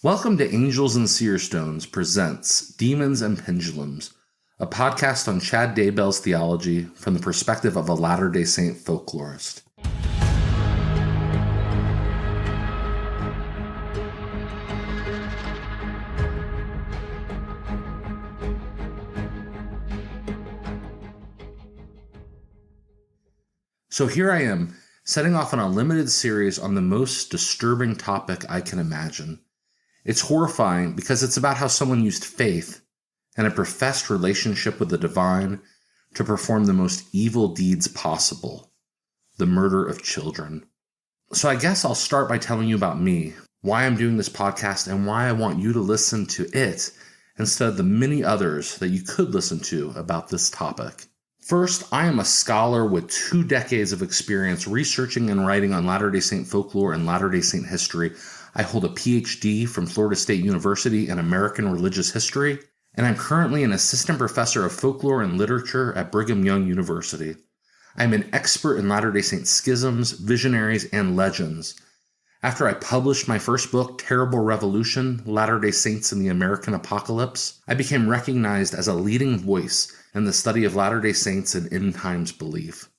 Welcome to Angels and Seer Stones presents Demons and Pendulums, a podcast on Chad Daybell's theology from the perspective of a Latter-day Saint folklorist. So here I am, setting off on a limited series on the most disturbing topic I can imagine. It's horrifying because it's about how someone used faith and a professed relationship with the divine to perform the most evil deeds possible, the murder of children. So I guess I'll start by telling you about me, why I'm doing this podcast, and why I want you to listen to it instead of the many others that you could listen to about this topic. First, I am a scholar with 2 decades of experience researching and writing on Latter-day Saint folklore and Latter-day Saint history. I hold a PhD from Florida State University in American Religious History, and I'm currently an assistant professor of folklore and literature at Brigham Young University. I'm an expert in Latter-day Saint schisms, visionaries, and legends. After I published my first book, Terrible Revolution: Latter-day Saints in the American Apocalypse, I became recognized as a leading voice in the study of Latter-day Saints and end times belief.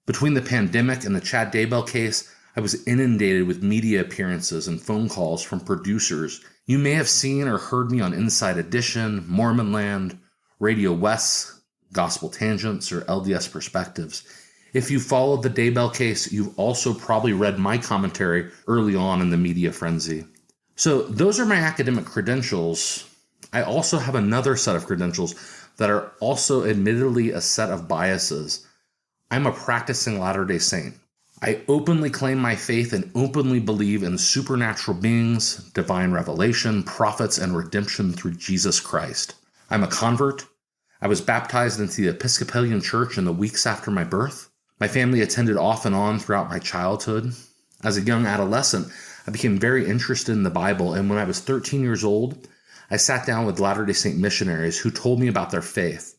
Between the pandemic and the Chad Daybell case, I was inundated with media appearances and phone calls from producers. You may have seen or heard me on Inside Edition, Mormon Land, Radio West, Gospel Tangents, or LDS Perspectives. If you followed the Daybell case, you've also probably read my commentary early on in the media frenzy. So those are my academic credentials. I also have another set of credentials that are also admittedly a set of biases. I'm a practicing Latter-day Saint. I openly claim my faith and openly believe in supernatural beings, divine revelation, prophets, and redemption through Jesus Christ. I'm a convert. I was baptized into the Episcopalian Church in the weeks after my birth. My family attended off and on throughout my childhood. As a young adolescent, I became very interested in the Bible, and when I was 13 years old, I sat down with Latter-day Saint missionaries who told me about their faith,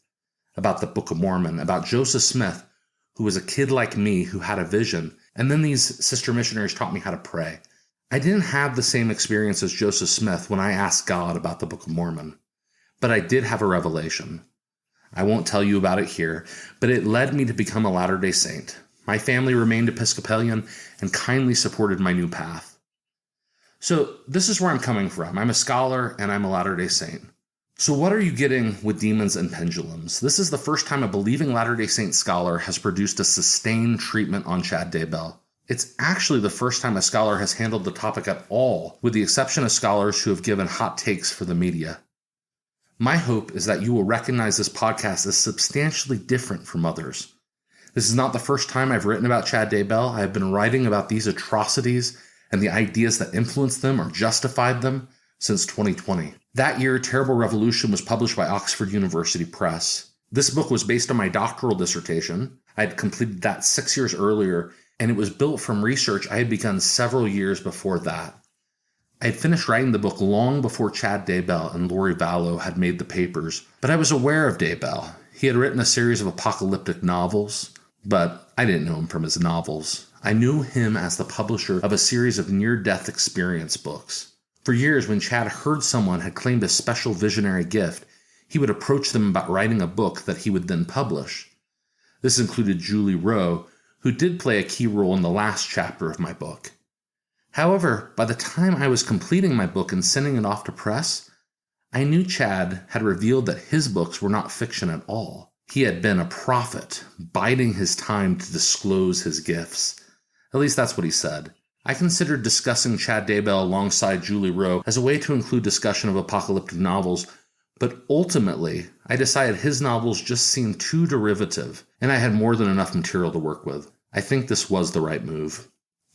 about the Book of Mormon, about Joseph Smith, who was a kid like me who had a vision, and then these sister missionaries taught me how to pray. I didn't have the same experience as Joseph Smith when I asked God about the Book of Mormon, but I did have a revelation. I won't tell you about it here, but it led me to become a Latter-day Saint. My family remained Episcopalian and kindly supported my new path. So this is where I'm coming from. I'm a scholar and I'm a Latter-day Saint. So what are you getting with Demons and Pendulums? This is the first time a believing Latter-day Saint scholar has produced a sustained treatment on Chad Daybell. It's actually the first time a scholar has handled the topic at all, with the exception of scholars who have given hot takes for the media. My hope is that you will recognize this podcast as substantially different from others. This is not the first time I've written about Chad Daybell. I have been writing about these atrocities and the ideas that influenced them or justified them since 2020. That year, Terrible Revolution was published by Oxford University Press. This book was based on my doctoral dissertation. I had completed that 6 years earlier, and it was built from research I had begun several years before that. I had finished writing the book long before Chad Daybell and Lori Vallow had made the papers, but I was aware of Daybell. He had written a series of apocalyptic novels, but I didn't know him from his novels. I knew him as the publisher of a series of near-death experience books. For years, when Chad heard someone had claimed a special visionary gift, he would approach them about writing a book that he would then publish. This included Julie Rowe, who did play a key role in the last chapter of my book. However, by the time I was completing my book and sending it off to press, I knew Chad had revealed that his books were not fiction at all. He had been a prophet, biding his time to disclose his gifts. At least that's what he said. I considered discussing Chad Daybell alongside Julie Rowe as a way to include discussion of apocalyptic novels, but ultimately, I decided his novels just seemed too derivative, and I had more than enough material to work with. I think this was the right move.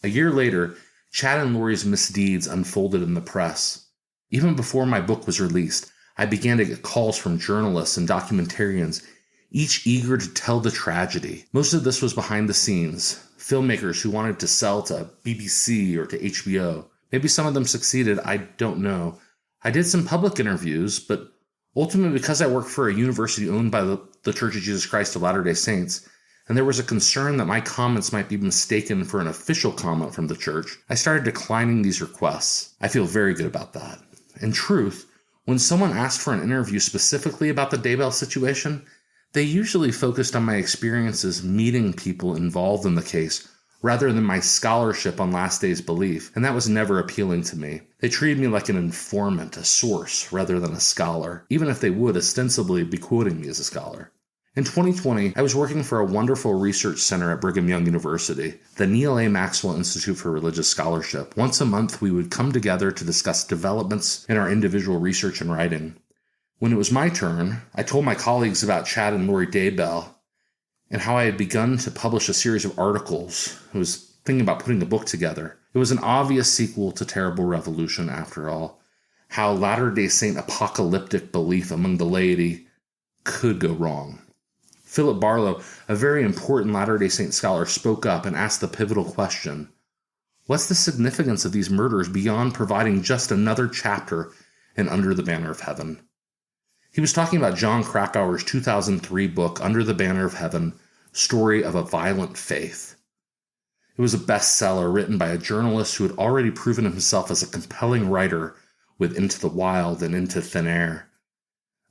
A year later, Chad and Lori's misdeeds unfolded in the press. Even before my book was released, I began to get calls from journalists and documentarians, each eager to tell the tragedy. Most of this was behind the scenes. Filmmakers who wanted to sell to BBC or to HBO. Maybe some of them succeeded, I don't know. I did some public interviews, but ultimately because I worked for a university owned by the Church of Jesus Christ of Latter-day Saints, and there was a concern that my comments might be mistaken for an official comment from the church, I started declining these requests. I feel very good about that. In truth, when someone asked for an interview specifically about the Daybell situation, they usually focused on my experiences meeting people involved in the case rather than my scholarship on Last Days belief, and that was never appealing to me. They treated me like an informant, a source, rather than a scholar, even if they would ostensibly be quoting me as a scholar. In 2020, I was working for a wonderful research center at Brigham Young University, the Neal A. Maxwell Institute for Religious Scholarship. Once a month, we would come together to discuss developments in our individual research and writing. When it was my turn, I told my colleagues about Chad and Lori Daybell and how I had begun to publish a series of articles. I was thinking about putting a book together. It was an obvious sequel to Terrible Revolution, after all. How Latter-day Saint apocalyptic belief among the laity could go wrong. Philip Barlow, a very important Latter-day Saint scholar, spoke up and asked the pivotal question: what's the significance of these murders beyond providing just another chapter in Under the Banner of Heaven? He was talking about John Krakauer's 2003 book, Under the Banner of Heaven, Story of a Violent Faith. It was a bestseller written by a journalist who had already proven himself as a compelling writer with Into the Wild and Into Thin Air.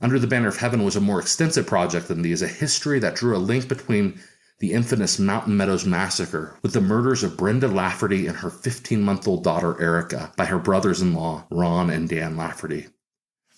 Under the Banner of Heaven was a more extensive project than these, a history that drew a link between the infamous Mountain Meadows Massacre with the murders of Brenda Lafferty and her 15-month-old daughter Erica by her brothers-in-law Ron and Dan Lafferty.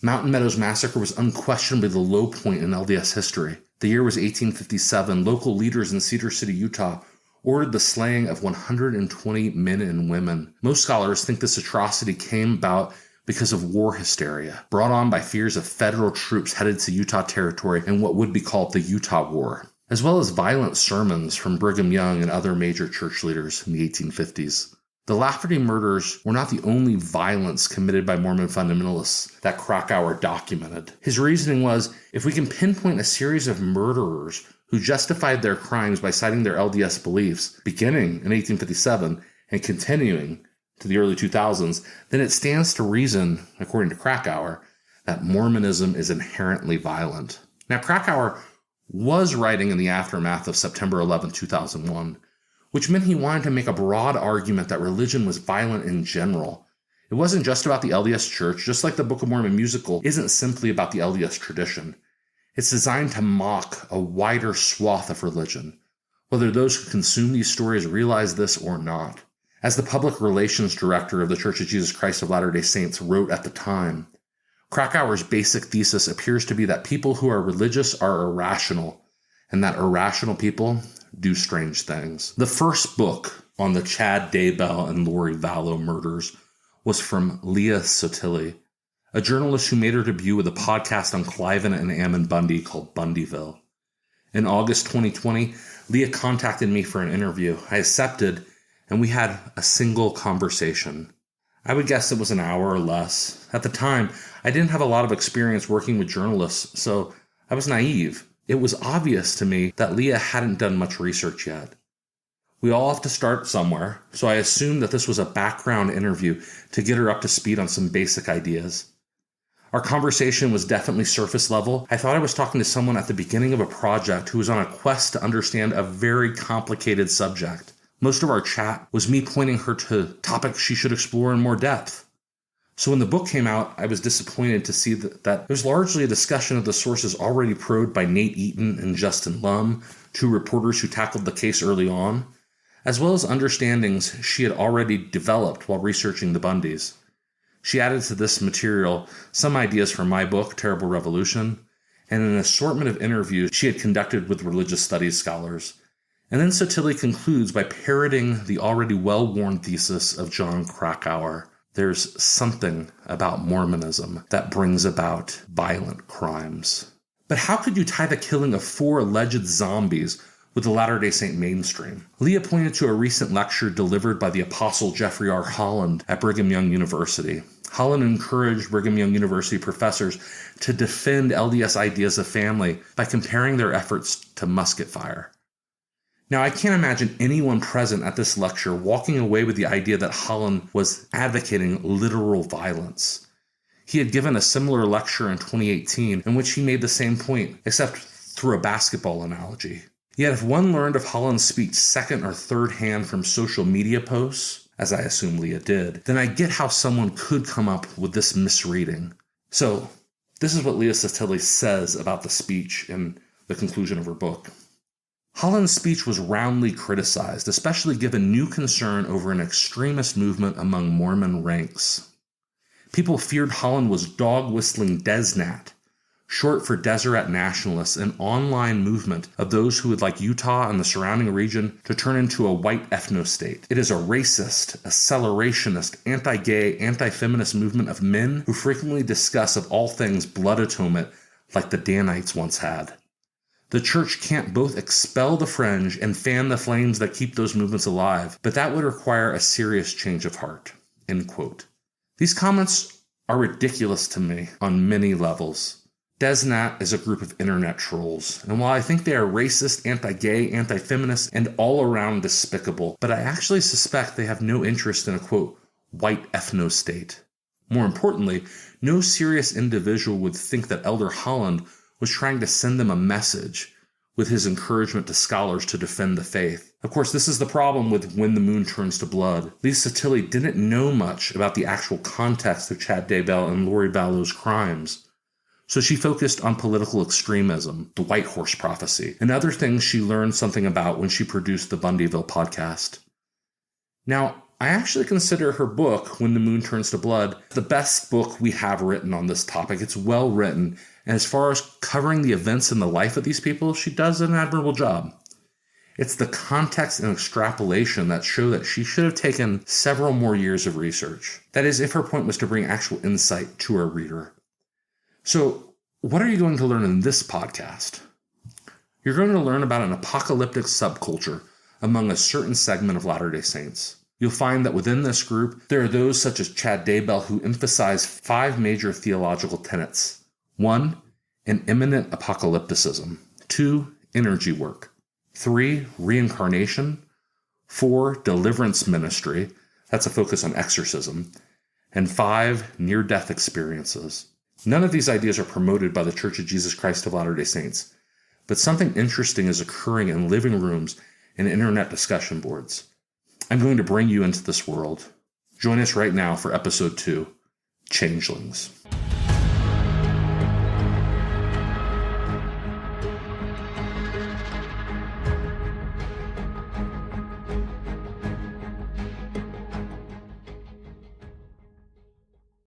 Mountain Meadows Massacre was unquestionably the low point in LDS history. The year was 1857. Local leaders in Cedar City, Utah, ordered the slaying of 120 men and women. Most scholars think this atrocity came about because of war hysteria, brought on by fears of federal troops headed to Utah territory in what would be called the Utah War, as well as violent sermons from Brigham Young and other major church leaders in the 1850s. The Lafferty murders were not the only violence committed by Mormon fundamentalists that Krakauer documented. His reasoning was, if we can pinpoint a series of murderers who justified their crimes by citing their LDS beliefs, beginning in 1857 and continuing to the early 2000s, then it stands to reason, according to Krakauer, that Mormonism is inherently violent. Now, Krakauer was writing in the aftermath of September 11, 2001, which meant he wanted to make a broad argument that religion was violent in general. It wasn't just about the LDS Church, just like the Book of Mormon musical isn't simply about the LDS tradition. It's designed to mock a wider swath of religion, whether those who consume these stories realize this or not. As the public relations director of the Church of Jesus Christ of Latter-day Saints wrote at the time, Krakauer's basic thesis appears to be that people who are religious are irrational, and that irrational people do strange things. The first book on the Chad Daybell and Lori Vallow murders was from Leah Sotille, a journalist who made her debut with a podcast on Cliven and Ammon Bundy called Bundyville. In August 2020, Leah contacted me for an interview. I accepted, and we had a single conversation. I would guess it was an hour or less. At the time, I didn't have a lot of experience working with journalists, so I was naive. It was obvious to me that Leah hadn't done much research yet. We all have to start somewhere, so I assumed that this was a background interview to get her up to speed on some basic ideas. Our conversation was definitely surface level. I thought I was talking to someone at the beginning of a project who was on a quest to understand a very complicated subject. Most of our chat was me pointing her to topics she should explore in more depth. So when the book came out, I was disappointed to see that it was largely a discussion of the sources already probed by Nate Eaton and Justin Lum, two reporters who tackled the case early on, as well as understandings she had already developed while researching the Bundys. She added to this material some ideas from my book, Terrible Revolution, and an assortment of interviews she had conducted with religious studies scholars. And then Sotille concludes by parroting the already well-worn thesis of John Krakauer. There's something about Mormonism that brings about violent crimes. But how could you tie the killing of 4 alleged zombies with the Latter-day Saint mainstream? Leah pointed to a recent lecture delivered by the Apostle Jeffrey R. Holland at Brigham Young University. Holland encouraged Brigham Young University professors to defend LDS ideas of family by comparing their efforts to musket fire. Now, I can't imagine anyone present at this lecture walking away with the idea that Holland was advocating literal violence. He had given a similar lecture in 2018 in which he made the same point, except through a basketball analogy. Yet if one learned of Holland's speech second or third hand from social media posts, as I assume Leah did, then I get how someone could come up with this misreading. So, this is what Leah Sotille says about the speech in the conclusion of her book. Holland's speech was roundly criticized, especially given new concern over an extremist movement among Mormon ranks. People feared Holland was dog-whistling Desnat, short for Deseret Nationalists, an online movement of those who would like Utah and the surrounding region to turn into a white ethno-state. It is a racist, accelerationist, anti-gay, anti-feminist movement of men who frequently discuss of all things blood atonement like the Danites once had. The church can't both expel the fringe and fan the flames that keep those movements alive, but that would require a serious change of heart." End quote. These comments are ridiculous to me on many levels. Desnat is a group of internet trolls, and while I think they are racist, anti-gay, anti-feminist, and all-around despicable, but I actually suspect they have no interest in a, quote, white ethno-state. More importantly, no serious individual would think that Elder Holland was trying to send them a message with his encouragement to scholars to defend the faith. Of course, this is the problem with When the Moon Turns to Blood. Leah Sotille didn't know much about the actual context of Chad Daybell and Lori Vallow's crimes. So she focused on political extremism, the White Horse Prophecy, and other things she learned something about when she produced the Bundyville podcast. Now, I actually consider her book, When the Moon Turns to Blood, the best book we have written on this topic. It's well written, and as far as covering the events in the life of these people, she does an admirable job. It's the context and extrapolation that show that she should have taken several more years of research. That is, if her point was to bring actual insight to her reader. So, what are you going to learn in this podcast? You're going to learn about an apocalyptic subculture among a certain segment of Latter-day Saints. You'll find that within this group, there are those such as Chad Daybell who emphasize 5 major theological tenets. 1, an imminent apocalypticism. 2, energy work. 3, reincarnation. 4, deliverance ministry. That's a focus on exorcism. And 5, near-death experiences. None of these ideas are promoted by the Church of Jesus Christ of Latter-day Saints, but something interesting is occurring in living rooms and internet discussion boards. I'm going to bring you into this world. Join us right now for episode 2, Changelings.